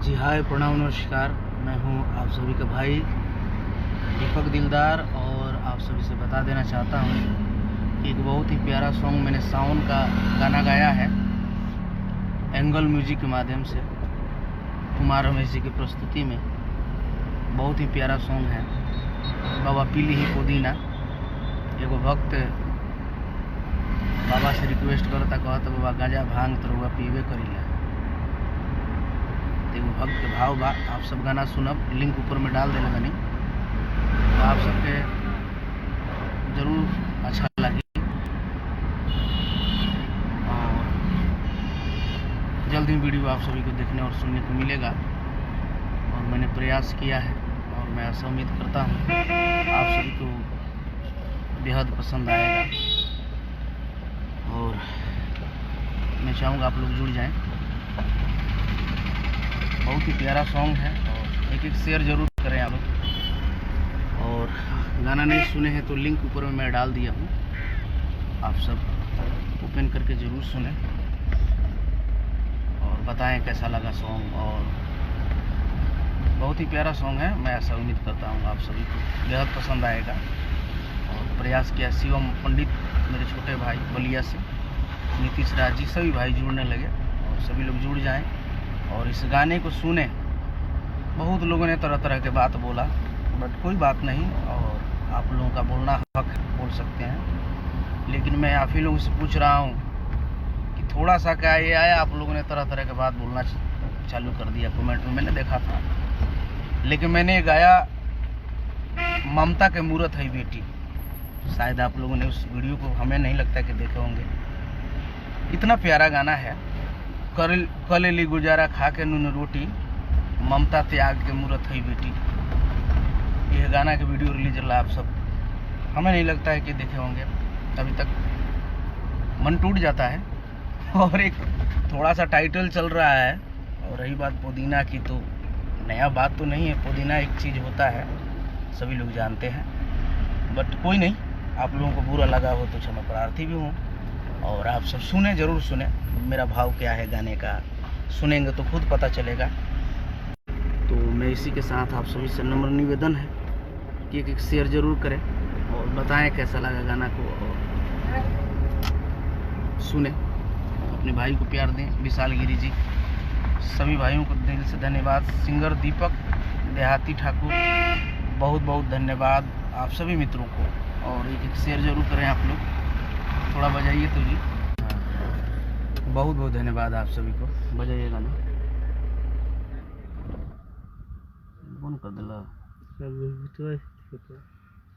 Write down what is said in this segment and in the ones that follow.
जी हाय, प्रणाम, नमस्कार। मैं हूं आप सभी का भाई दीपक दिलदार, और आप सभी से बता देना चाहता हूं कि एक बहुत ही प्यारा सॉन्ग मैंने सावन का गाना गाया है एंगल म्यूजिक के माध्यम से कुमार रमेश जी की प्रस्तुति में। बहुत ही प्यारा सॉन्ग है। बाबा पीली ही पुदीना। एगो भक्त बाबा से रिक्वेस्ट करता, कहता बाबा गांजा भांग तो रउआ पीबे करीला। एगो भक्त के भाव बा। आप सब गाना सुनब, लिंक ऊपर में डाल देले बनी, तो आप सबके जरूर अच्छा लगे और जल्द ही वीडियो आप सभी को देखने और सुनने को मिलेगा। और मैंने प्रयास किया है और मैं ऐसा उम्मीद करता हूँ आप सभी को बेहद पसंद आएगा। और मैं चाहूँगा आप लोग जुड़ जाएं। बहुत ही प्यारा सॉन्ग है और एक शेयर जरूर करें आप लोग। और गाना नहीं सुने हैं तो लिंक ऊपर में मैं डाल दिया हूँ, आप सब ओपन करके ज़रूर सुने और बताएं कैसा लगा सॉन्ग। और बहुत ही प्यारा सॉन्ग है, मैं ऐसा उम्मीद करता हूँ आप सभी को बेहद पसंद आएगा। और प्रयास किया शिवम पंडित, मेरे छोटे भाई बलिया से, नीतीश राज जी, सभी भाई जुड़ने लगे और सभी लोग जुड़ जाएं और इस गाने को सुने। बहुत लोगों ने तरह तरह के बात बोला, बट कोई बात नहीं, और आप लोगों का बोलना हक बोल सकते हैं। लेकिन मैं आप ही लोगों से पूछ रहा हूँ कि थोड़ा सा क्या ये आया, आप लोगों ने तरह तरह के बात बोलना चालू कर दिया कमेंट में, मैंने देखा था। लेकिन मैंने गाया ममता के मूरत है बेटी। शायद आप लोगों ने उस वीडियो को, हमें नहीं लगता कि देखे होंगे। इतना प्यारा गाना है। कल ली गुजारा खा के नून रोटी, ममता त्याग के मूरत है बेटी। यह गाना के वीडियो रिलीज रहा, आप सब, हमें नहीं लगता है कि देखे होंगे। अभी तक मन टूट जाता है। और एक थोड़ा सा टाइटल चल रहा है। और रही बात पुदीना की, तो नया बात तो नहीं है, पुदीना एक चीज़ होता है, सभी लोग जानते हैं। बट कोई नहीं, आप लोगों को बुरा लगा हो तो क्षमा प्रार्थी भी हूँ। और आप सब सुने, ज़रूर सुने। मेरा भाव क्या है गाने का, सुनेंगे तो खुद पता चलेगा। तो मैं इसी के साथ आप सभी से नम्र निवेदन है कि एक शेयर ज़रूर करें और बताएं कैसा लगा गाना को, और सुने, अपने भाई को प्यार दें। विशाल गिरी जी, सभी भाइयों को दिल से धन्यवाद। सिंगर दीपक देहाती ठाकुर, बहुत बहुत धन्यवाद आप सभी मित्रों को। और एक शेयर ज़रूर करें आप लोग, थोड़ा बजाइए तो जी। बहुत बहुत धन्यवाद आप सभी को। बजाइए गाना, बंद कर दिला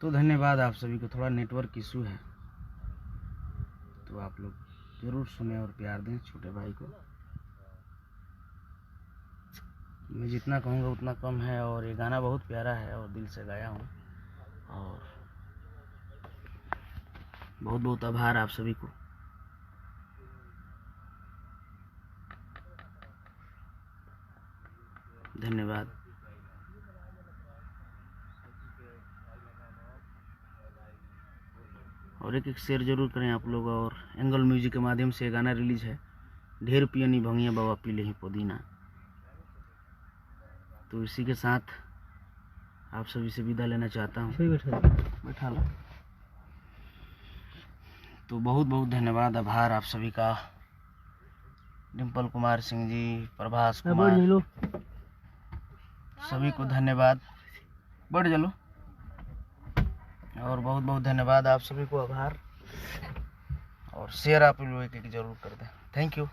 तो धन्यवाद आप सभी को। थोड़ा नेटवर्क इशू है, तो आप लोग ज़रूर सुने और प्यार दें छोटे भाई को। मैं जितना कहूँगा उतना कम है। और ये गाना बहुत प्यारा है और दिल से गाया हूँ। और बहुत बहुत आभार आप सभी को। धन्यवाद। और एक शेयर जरूर करें आप लोग। और एंगल म्यूजिक के माध्यम से गाना रिलीज है, ढेर पियनी भंगिया बाबा पीले ही पुदीना। तो इसी के साथ आप सभी से विदा लेना चाहता हूँ। बैठा लो। तो बहुत बहुत धन्यवाद, आभार आप सभी का। डिम्पल कुमार सिंह जी, प्रभास कुमार, सभी को धन्यवाद। बढ़ चलो। और बहुत बहुत धन्यवाद आप सभी को, आभार। और शेयर आप लोग एक जरूर कर दें। Thank you.